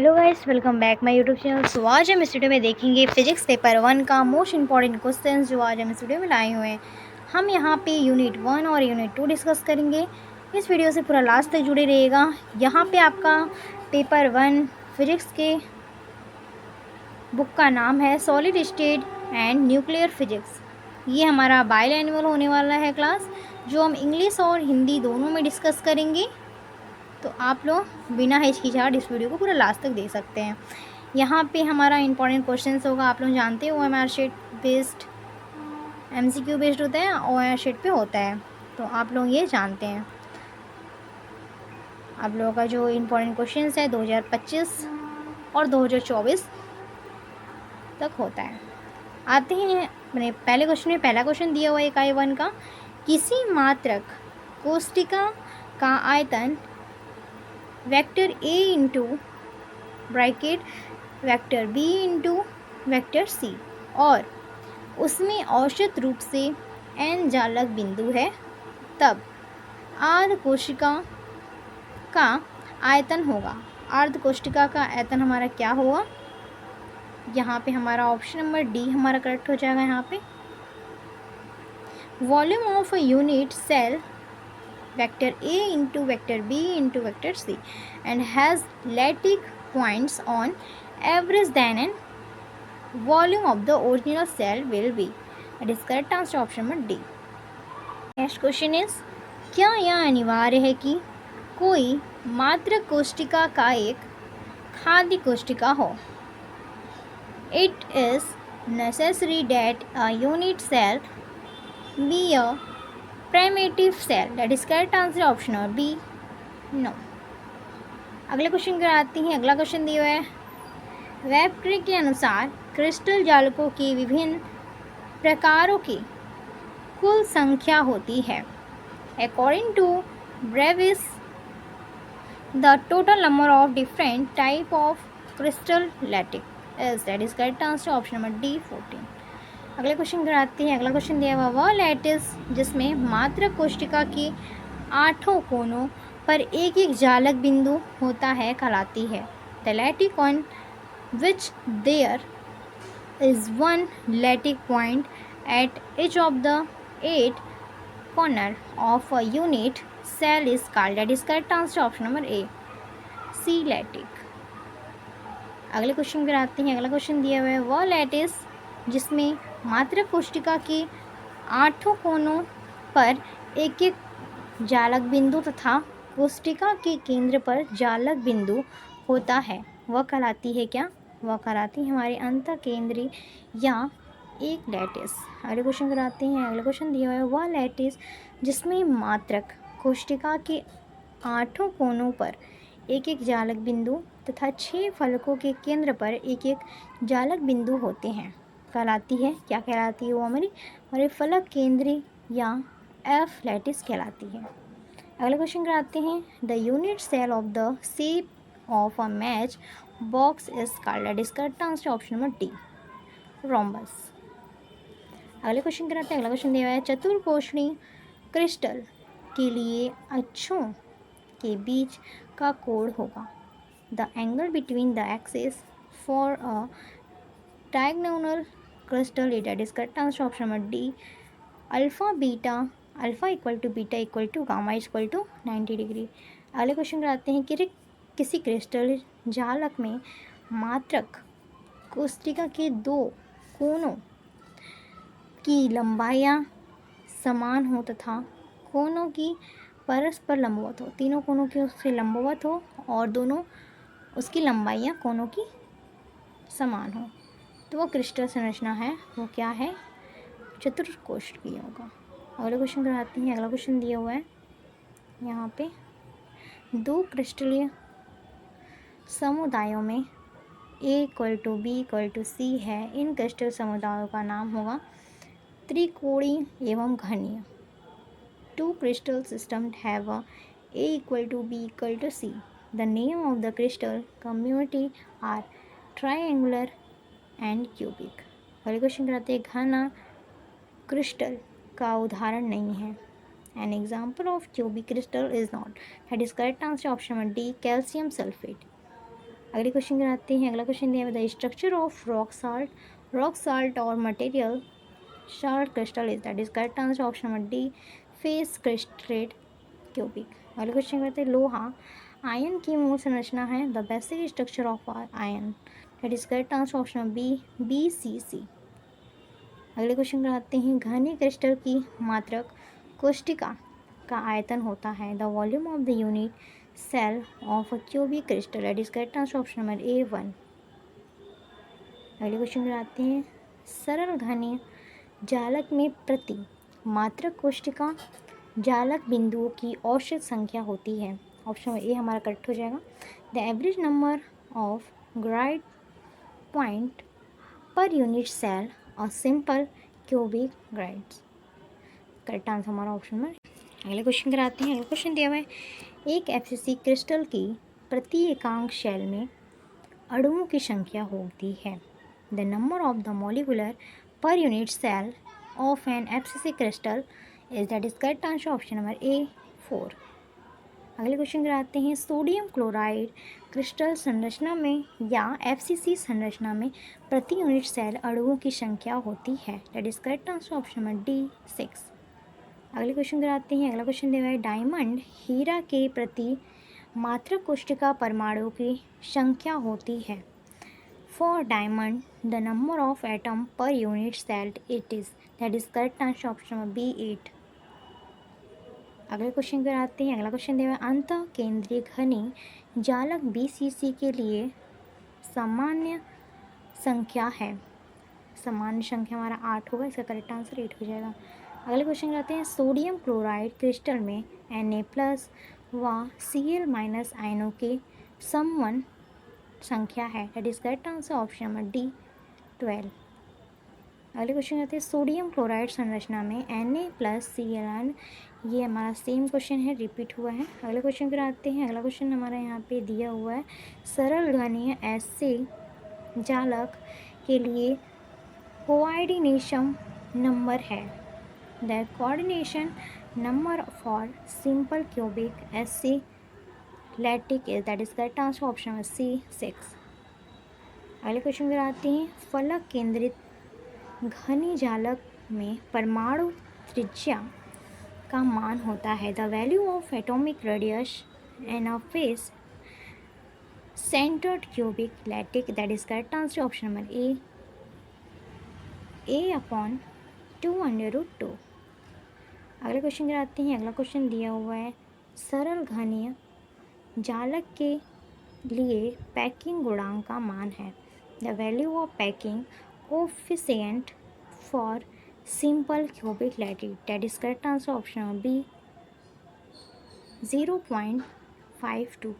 Hello guys, welcome back my YouTube channel. So आज हम इस वीडियो में देखेंगे फिजिक्स पेपर 1 का मोस्ट इंपॉर्टेंट क्वेश्चंस जो आज हम इस वीडियो में लाए हुए हैं। हम यहाँ पे यूनिट 1 और यूनिट 2 डिस्कस करेंगे। इस वीडियो से पूरा लास्ट तक जुड़े रहिएगा। यहाँ पे आपका पेपर 1 फिजिक्स के बुक का नाम है solid state and nuclear physics. ये हमारा बाइलैंग्वेज होने वाला है क्लास, जो हम इंग्लिश और हिंदी दोनों में डिस्कस करेंगे। तो आप लोग बिना हिचकिचाहट इस वीडियो को पूरा लास्ट तक देख सकते हैं। यहाँ पे हमारा इंपॉर्टेंट क्वेश्चंस होगा। आप लोग जानते हैं OMR sheet based MCQ based होता है, OMR शीट पे होता है, तो आप लोग ये जानते हैं। आप लोगों का जो इंपॉर्टेंट क्वेश्चंस है 2025 और 2024 तक होता है। आते हैं मैंने पहले क्वेश्चन में, पहला क्वेश्चन दिया हुआ है इकाई 1 का। किसी मात्रक कोष्टिका का आयतन vector A into bracket vector B into vector C और उसमें औसत रूप से n जालक बिंदु है, तब आर्ध कोशिका का आयतन होगा। आर्ध कोशिका का आयतन हमारा क्या होगा? यहाँ पे हमारा ऑप्शन नंबर डी हमारा करेक्ट हो जाएगा। यहाँ पे volume of a unit cell vector A into vector B into vector C and has lattice points on average than an volume of the original cell will be. That is correct answer option number D. Next question is, क्या यह अनिवार्य है कि कोई मात्रक कोशिका का एक खाद्य कोशिका हो? It is necessary that a unit cell be a primitive cell. That is correct answer option और B नो। अगले क्वेश्चन की आती हैं। अगला क्वेश्चन दिया है, वेबक्रे के अनुसार क्रिस्टल जालकों की विभिन्न प्रकारों की कुल संख्या होती है। According to Bravais the total number of different type of crystal lattice is. That is correct answer option number D 14। अगले क्वेश्चन कराती हैं। अगला क्वेश्चन दिया हुआ, वह लैटिस जिसमें मात्रक कोशिका के 8 कोनों पर एक एक जालक बिंदु होता है कहलाती है। The lattice on which there is one lattice point at each of the 8 corner of a unit cell is called. That is correct answer option number A C lattice. अगले क्वेश्चन पर आते हैं। अगला क्वेश्चन दिया हुआ है, वह lattice जिसमें मात्रक कोशिका के 8 कोनों पर एक एक जालक बिंदु तथा कोशिका के केंद्र पर जालक बिंदु होता है, वह कहलाती है क्या? वह कहलाती है हमारे अंतः केंद्री या एक लैटिस। अगले क्वेश्चन कराते हैं। अगला क्वेश्चन दिया हुआ है, वह लैटिस जिसमें मात्रक कोशिका के 8 कोनों पर एक एक जालक बिंदु तथा 6 फलकों के केंद्र पर एक एक जालक बिंदु होते हैं कहलाती है क्या? कहलाती है वो हमारे फलक केंद्री या F लैटिस कहलाती है। अगला क्वेश्चन कराते हैं, the unit cell of the shape of a match box is called. That is correct answer option number D rhombus. अगले क्वेश्चन कराते हैं। अगला क्वेश्चन दिया हुआ है, चतुर्कोणीय क्रिस्टल के लिए अक्षों के बीच का कोण होगा। The angle between the axis for a diagonal crystal is. That is correct answer option number D alpha beta, alpha equal to beta equal to gamma equal to 90 degree. अगले क्वेश्चन कराते हैं कि किसी क्रिस्टल जालक में मात्रक कोशिका के 2 कोनों की लंबाइयाँ समान हो तथा कोनों की परस्पर लंबवत हो। तीनों कोनों की उससे लंबवत हो और दोनों उसकी लंबाइयाँ कोनों की समान हो, तो वो क्रिस्टल संरचना है, वो क्या है? चतुर्कोष्ठीय होगा। अगले क्वेश्चन कराते हैं। अगला क्वेश्चन दिया हुआ है, यहाँ पे 2 क्रिस्टलीय समुदायों में A equal to B equal to C है। इन क्रिस्टल समुदायों का नाम होगा त्रिकोणीय एवं घनीय। 2 crystal systems have a equal to B equal to C. The name of the crystal community are triangular and cubic. अगले क्वेश्चन कराते हैं, घना क्रिस्टल का उदाहरण नहीं है। An example of cubic crystal is not. That is correct answer option D calcium sulfate. अगले question कराते हैं। अगला क्वेश्चन दिया है the structure of rock salt और material short crystal is that is correct answer option number D face crystallite cubic. अगले question करते हैं लोहा आयन की मूल संरचना है the basic structure of iron that is correct answer option B C C. अगले क्वेश्चन कराते हैं घनी क्रिस्टल की मात्रक कोष्टिका का आयतन होता है the volume of the unit cell of a cubic crystal that is correct answer option number A 1। अगले क्वेश्चन कराते हैं सरल घनी जालक में प्रति मात्रक कोष्टिका जालक बिंदुओं की औसत संख्या होती है। ऑप्शन ए हमारा करेक्ट हो जाएगा the average number of grid point per unit cell और simple cubic grids. Correct answer हमारा ऑप्शन में। अगले क्वेश्चन कराते हैं। अगला क्वेश्चन दिया हुआ है एक एफसीसी क्रिस्टल की प्रति एकांक शेल में अणुओं की संख्या होती है the number of the molecular per unit cell of an FCC crystal is that is correct answer option number A 4। अगले क्वेश्चन कराते हैं सोडियम क्लोराइड क्रिस्टल संरचना में या एफसीसी संरचना में प्रति यूनिट सेल अणुओं की संख्या होती है that is correct answer option number D 6। अगले क्वेश्चन कराते हैं। अगला क्वेश्चन दिया है डायमंड हीरा के प्रति मात्रक कोष्टिका परमाणु की संख्या होती है for diamond the number of atom per unit cell it is that is correct answer option number B 8। अगले क्वेश्चन कराते हैं। अगला क्वेश्चन दिया है अंत केंद्रीय घनी जालक बीसीसी के लिए सामान्य संख्या है सामान्य संख्या हमारा 8 होगा इसका करेक्ट आंसर 8 हो जाएगा। अगले क्वेश्चन कराते हैं सोडियम क्लोराइड क्रिस्टल में Na+ व Cl- आयनों की समवन संख्या है that is correct answer option number D 12। अगले क्वेश्चन करते हैं सोडियम क्लोराइड संरचना में Na+ Cl ये हमारा सेम क्वेश्चन है रिपीट हुआ है। अगले क्वेश्चन पर आते हैं। अगला क्वेश्चन हमारा यहाँ पे दिया हुआ है सरल घनीय ऐसे जालक के लिए कोऑर्डिनेशन नंबर है the coordination number for simple cubic ऐसे lattice is that is correct answer option number C 6। अगले क्वेश्चन पर आते हैं फलक केंद्रित घनी जालक में परमाणु त्रिज्या का मान होता है the value of atomic radius end of face centred cubic lattice that is correct answer option number a/2√2। अगले क्वेश्चन कराते हैं। अगला क्वेश्चन दिया हुआ है सरल घनीय जालक के लिए पैकिंग गुणांक का मान है the value of packing coefficient for simple cubic lattice that is correct answer option number B 0.52।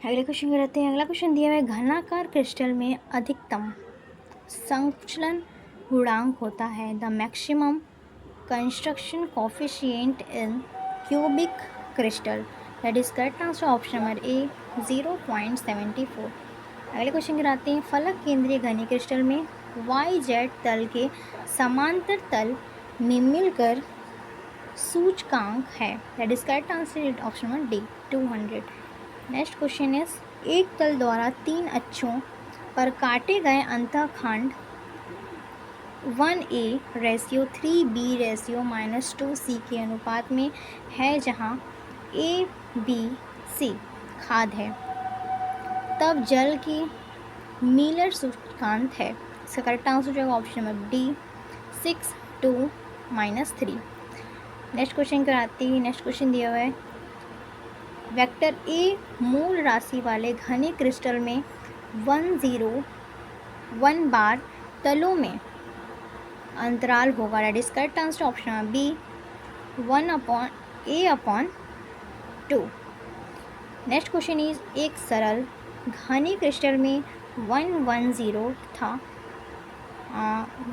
अगले क्वेश्चन कराते हैं। अगला क्वेश्चन दिया हुआ है घनाकार क्रिस्टल में अधिकतम संकुचन गुणांक होता है the maximum construction coefficient in cubic crystal that is correct answer option number ए 0.74। अगले क्वेश्चन कराते हैं फलक केंद्रीय घनी क्रिस्टल में YZ तल के समांतर तल में मिलकर सूचकांक है that is correct answer option number D 200। Next question is एक तल द्वारा 3 अक्षों पर काटे गए अंतःखंड 1A/3B/-2C के अनुपात में है जहाँ ABC खाद है तब जल की मीलर सूचकांक है इसका करेक्ट आंसर हो जाएगा option number D 6(2-3)। Next question कराती है। नेक्स्ट क्वेश्चन दिया हुआ है वेक्टर ए मूल राशि वाले घने क्रिस्टल में 1 बार तलों में अंतराल होगा that is correct answer option number B 1/A/2। Next question is एक सरल घनी क्रिस्टल में 110 तथा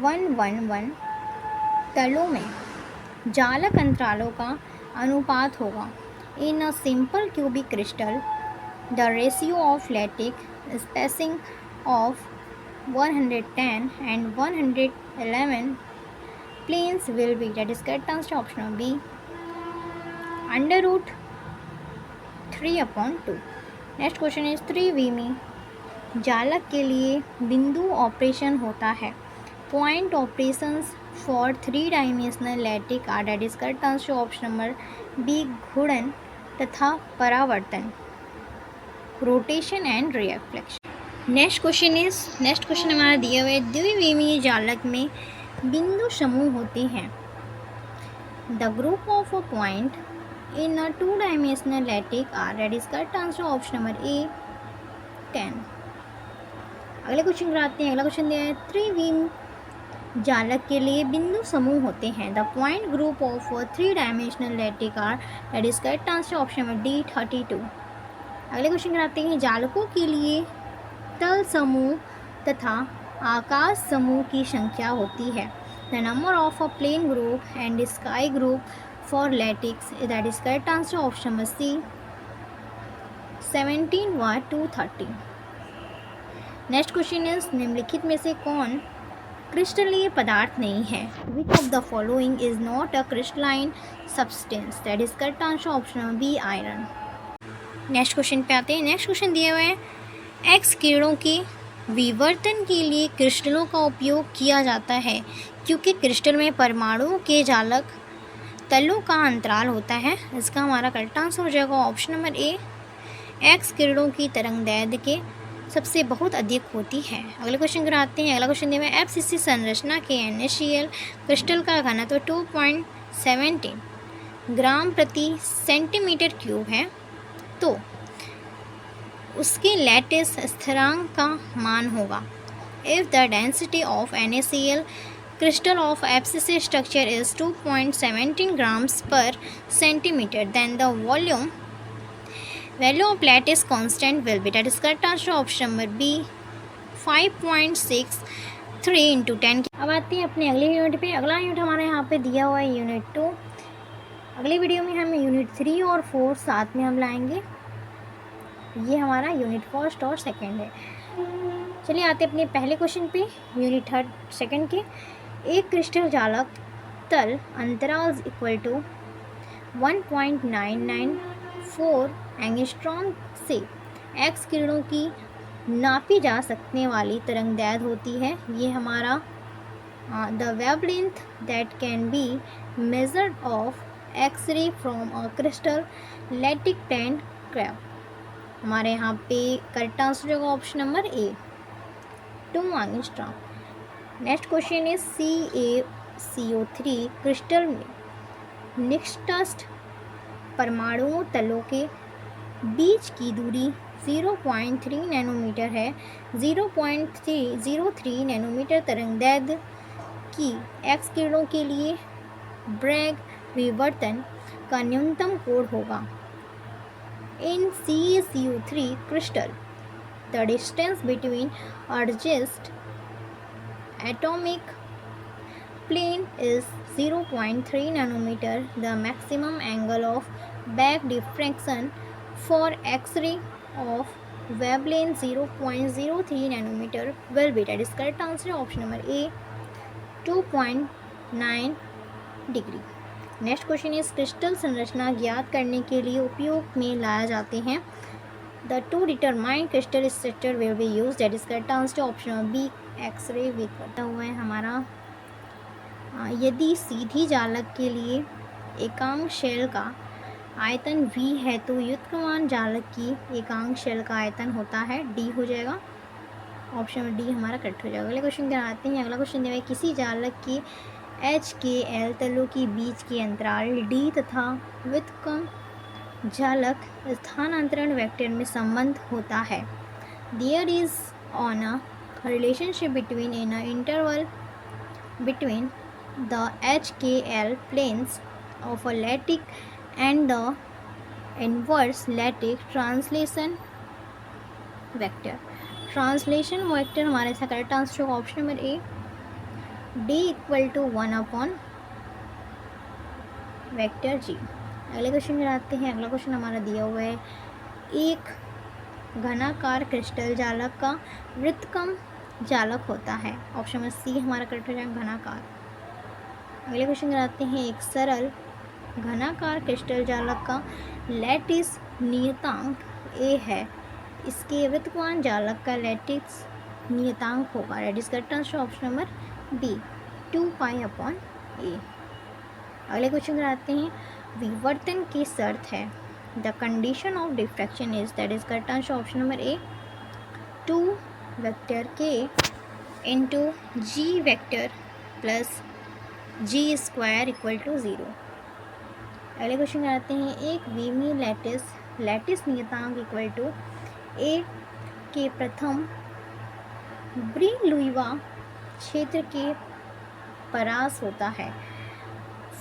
111 तलों में जालक अंतरालों का अनुपात होगा in a simple cubic crystal the ratio of lattice spacing of 110 and 111 planes will be that is correct answer option B √3/2। next question is 3 Vm जालक के लिए बिंदु ऑपरेशन होता है? Point operations for 3 dimensional lattice are that is correct answer option number B घूर्णन तथा परावर्तन, rotation and reflection. Next question हमारा दिया हुआ है, द्विविमीय जालक में बिंदु समूह होते हैं। The group of a point in a 2 dimensional lattice are that is correct answer option number A 10। अगले क्वेश्चन कराते हैं। अगला क्वेश्चन दिया है, त्रिविम जालक के लिए बिंदु समूह होते हैं। The point group of 3 dimensional lattice are that is correct answer option number D 32। अगले क्वेश्चन कराते हैं, जालकों के लिए तल समूह तथा आकाश समूह की संख्या होती है। The number of a plane group and sky group for lattices that is correct answer option number C 17 व 230। नेक्स्ट क्वेश्चन इज, निम्नलिखित में से कौन क्रिस्टलीय पदार्थ नहीं है? Which of the following is not a crystalline substance that is correct answer option number B iron. Next question पे आते हैं। नेक्स्ट क्वेश्चन दिए हुए हैं, एक्स किरणों के विवर्तन के लिए क्रिस्टलों का उपयोग किया जाता है क्योंकि क्रिस्टल में परमाणुओं के जालक तलों का अंतराल होता है। इसका हमारा करेक्ट आंसर हो जाएगा ऑप्शन नंबर ए, एक्स किरणों की तरंगदैर्ध्य के सबसे बहुत अधिक होती है। अगले क्वेश्चन कराते हैं। अगला क्वेश्चन दिया है, एफसीसी संरचना के NaCl क्रिस्टल का घनत्व 2.17 ग्राम प्रति सेंटीमीटर क्यूब है, तो उसके लैटिस स्थिरांक का मान होगा। If the density of NaCl crystal of FCC structure is 2.17 grams per centimeter, then the value of lattice constant will be, that is correct answer option number B 5.63 into 10। अब आते हैं अपने अगले यूनिट पे। अगला यूनिट हमारे यहाँ पे दिया हुआ है यूनिट 2। अगले वीडियो में हम यूनिट 3 और 4 साथ में हम लाएंगे। ये हमारा यूनिट फर्स्ट और सेकंड है। चलिए आते अपने पहले क्वेश्चन पे, यूनिट सेकंड के। एक क्रिस्टल जालक तल अंतराल इक्वल टू 1.994 एंगस्ट्रॉम से एक्स किरणों की नापी जा सकने वाली तरंगदैर्ध्य होती है। ये हमारा the wavelength that can be measured of X ray from a crystal lattice plane क्रैब। हमारे यहाँ पे करेक्ट आंसर होगा option number A 2 angstrom. Next question is CaCO3 crystal में निकटस्थ परमाणुओं तलों के बीच की दूरी 0.3 नैनोमीटर है। 0.303 नैनोमीटर तरंगदैर्ध्य की एक्स किरणों के लिए ब्रैग विवर्तन का न्यूनतम कोण होगा। इन CaCO3 crystal, the distance between adjacent atomic plane is 0.3 nanometer. The maximum angle of back diffraction for X-ray of wavelength 0.03 nanometer will be, that is correct answer option number A 2.9 degree. Next question is, crystal संरचना ज्ञात करने के लिए उपयोग में लाया जाते हैं। The to determine crystal structure will be use, that is correct answer option B X ray with करता हुआ है हमारा। यदि सीधी जालक के लिए एकांक शेल का आयतन V है तो युत्क्रमान जालक की एकांक शेल का आयतन होता है D हो जाएगा। ऑप्शन डी हमारा करेक्ट हो जाएगा। अगले क्वेश्चन क्या आते हैं। अगला क्वेश्चन दिया है, किसी जालक की HKL तलों के बीच के अंतराल D तथा व्युत्क्रम जालक स्थानांतरण वेक्टर में संबंध होता है। There is on a relationship between in a interval between the HKL planes of a lattice and the inverse lattice translation vector। Translation vector हमारे इसका करेक्ट आंसर होगा option number A D equal to 1 upon vector G। अगले question में आते हैं। अगला question हमारा दिया हुआ है, एक घनाकार क्रिस्टल जालक का व्युत्क्रम जालक होता है। ऑप्शन नंबर सी हमारा करेक्ट हो जाएगा घनाकार। अगले क्वेश्चन में आते हैं, एक सरल घनाकार क्रिस्टल जालक का लैटिस नियतांक A है इसके वृत्तमान जालक का लैटिस नियतांक होगा। That is correct answer option number B 2π/a। अगले क्वेश्चन कराते हैं। विवर्तन की शर्त है the condition of diffraction is, that is correct answer option number A 2 vector के into G vector plus G square equal to 0। अगले क्वेश्चन कराते हैं। एक विमीय लैटिस नियतांक इक्वल टू ए के प्रथम ब्रिलुइवा क्षेत्र के परास होता है।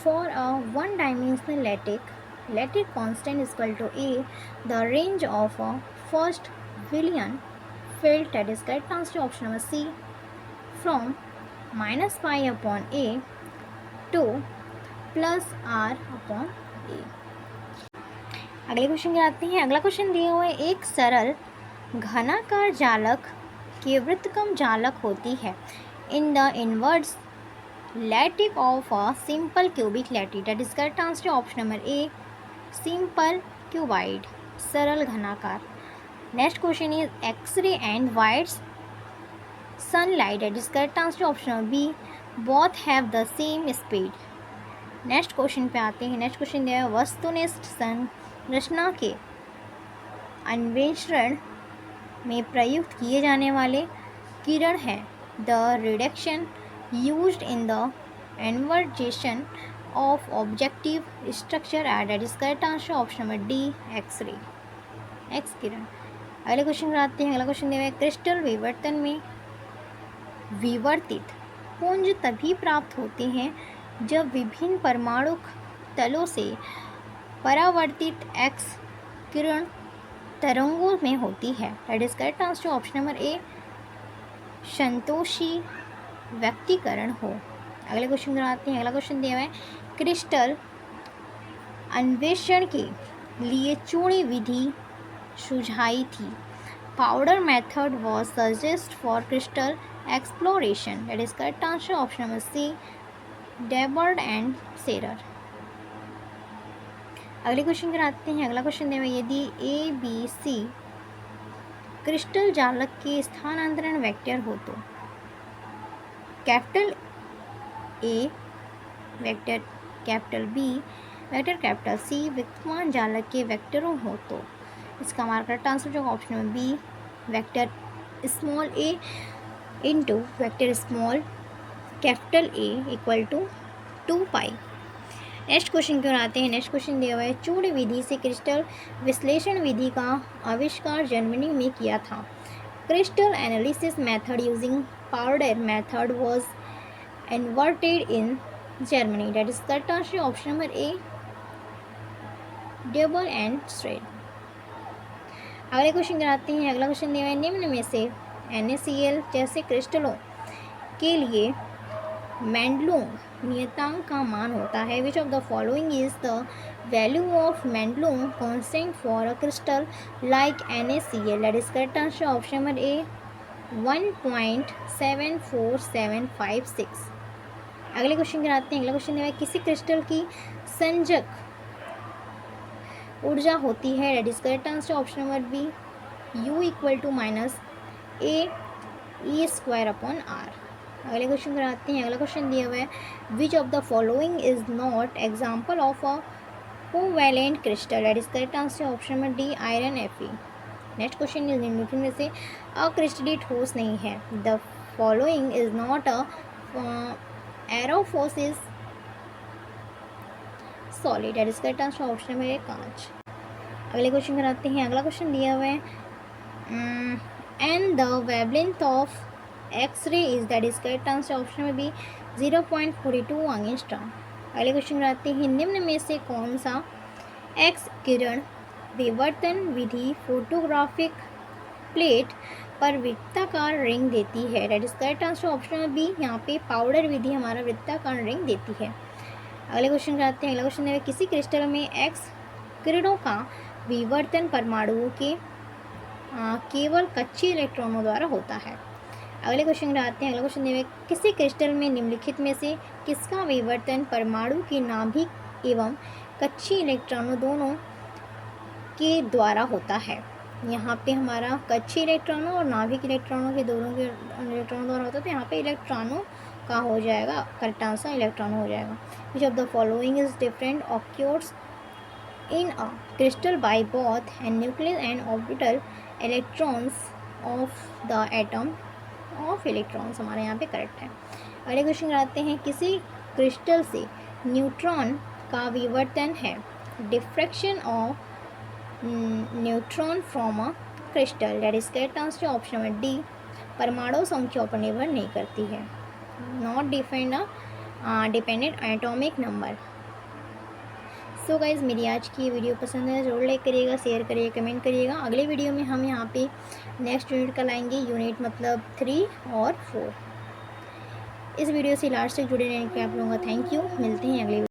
For a one dimensional lattice constant equal to A the range of a first Brillouin field, that is correct answer option number C from -π/a to +r/a। अगले क्वेश्चन के आते हैं। अगला क्वेश्चन दिया हुआ है। एक सरल घनाकार जालक की वृत्तकम जालक होती है in the inverse lattice of a simple cubic lattice, that is correct answer option number A simple cuboid, सरल घनाकार। Next question is X ray and whites sunlight, that is correct answer option number B both have the same speed. Next question पे आते हैं। Next question दिया है। वस्तुनिष्ठ संरचना के अन्वेषण में प्रयुक्त किए जाने वाले किरण है the reduction used in the investigation of objective structure at, that is correct answer option number D X ray, X किरण। अगले क्वेश्चन आते हैं। अगला क्वेश्चन दिया है। क्रिस्टल विवर्तन में विवर्तित पुंज तभी प्राप्त होते हैं जब विभिन्न परमाणुक तलों से परावर्तित एक्स किरण तरंगों में होती है, that is correct answer option number A संतोषी व्यक्तिकरण हो। अगले क्वेश्चन कराते हैं। अगला क्वेश्चन दिया हुआ है। क्रिस्टल अन्वेषण के लिए चूड़ी विधि सुझाई थी। Powder method was suggest for crystal exploration, that is correct answer option number C Debye and Scherrer. अगले क्वेश्चन कराते हैं। अगला क्वेश्चन दें यदि ए बी सी क्रिस्टल जालक के स्थानांतरण वेक्टर हो तो capital A vector capital B vector capital C विद्यमान जालक के वेक्टरों हो तो इसका हमारा करेक्ट आंसर जो option number B vector small A into vector small capital A equal to 2π। Next question क्यों आते हैं। नेक्स्ट क्वेश्चन दिया हुआ है। चूड़ विधि से क्रिस्टल विश्लेषण विधि का आविष्कार जर्मनी में किया था। Crystal analysis method using powder method was inverted in Germany, that is correct answer option number A devil and straight. अगले क्वेश्चन कराते हैं। अगला क्वेश्चन दिया हुआ है। निम्न में से NaCl जैसे क्रिस्टलों के लिए मेंडलूंग नियतांक का मान होता है। Which of the following is the value of Madelung constant for a crystal like NaCl, that is correct answer option number A 1.74756। अगले क्वेश्चन कराते हैं। अगला क्वेश्चन है किसी क्रिस्टल की संजक ऊर्जा होती है, that is correct answer option number B U equal to -AE²/R। अगले क्वेश्चन कराते हैं। अगला क्वेश्चन दिया हुआ है। Which of the following is not example of a covalent crystal, that is correct answer option number D iron Fe। Next question is निम्नलिखित में से अक्रिस्टलीट ठोस नहीं है। The following is not a amorphous solid, that is correct answer option number A कांच। अगले question कराते हैं। अगला क्वेश्चन दिया हुआ है। And the wavelength of X ray is, that is correct answer option में बी 0.42 एंगस्ट्रॉम। अगले क्वेश्चन कराते हैं। निम्न में से कौन सा एक्स किरण विवर्तन विधि फोटोग्राफिक प्लेट पर वृत्ताकार रिंग देती है, that is correct answer option में बी यहाँ पे पाउडर विधि हमारा वृत्ताकार रिंग देती है। अगले क्वेश्चन कराते हैं। अगला क्वेश्चन है किसी क्रिस्टल में एक्स किरणों का विवर्तन परमाणुओं के केवल कच्चे इलेक्ट्रॉनों द्वारा होता है। अगले क्वेश्चन आते हैं। अगला क्वेश्चन है किसी क्रिस्टल में निम्नलिखित में से किसका विवर्तन परमाणु के नाभिक एवं कच्चे इलेक्ट्रॉनों दोनों के द्वारा होता है। यहाँ पे हमारा कक्षीय इलेक्ट्रॉनों और नाभिक इलेक्ट्रॉनों के दोनों के इलेक्ट्रॉनों द्वारा होता है, तो यहाँ पे इलेक्ट्रॉनों का हो जाएगा, करेक्ट आंसर इलेक्ट्रॉन हो जाएगा। Which of the following is different occurs in a crystal by both and nucleus and orbital electrons of the atom of electrons, हमारे यहाँ पे करेक्ट है। अगले क्वेश्चन आते हैं, किसी क्रिस्टल से न्यूट्रॉन का विवर्तन है, diffraction of neutron from a crystal, that is correct answer option number D, परमाणु संख्याओं पर निर्भर नहीं करती है, not dependent atomic number. So guys, मेरी आज की ये वीडियो पसंद है ज़रूर लाइक करिएगा, शेयर करिएगा, कमेंट करिएगा। अगले वीडियो में हम यहाँ पे नेक्स्ट यूनिट का लाएंगे, यूनिट मतलब 3 और 4। इस वीडियो से लास्ट तक जुड़े रहने के आप लोगों का थैंक यू। मिलते हैं अगले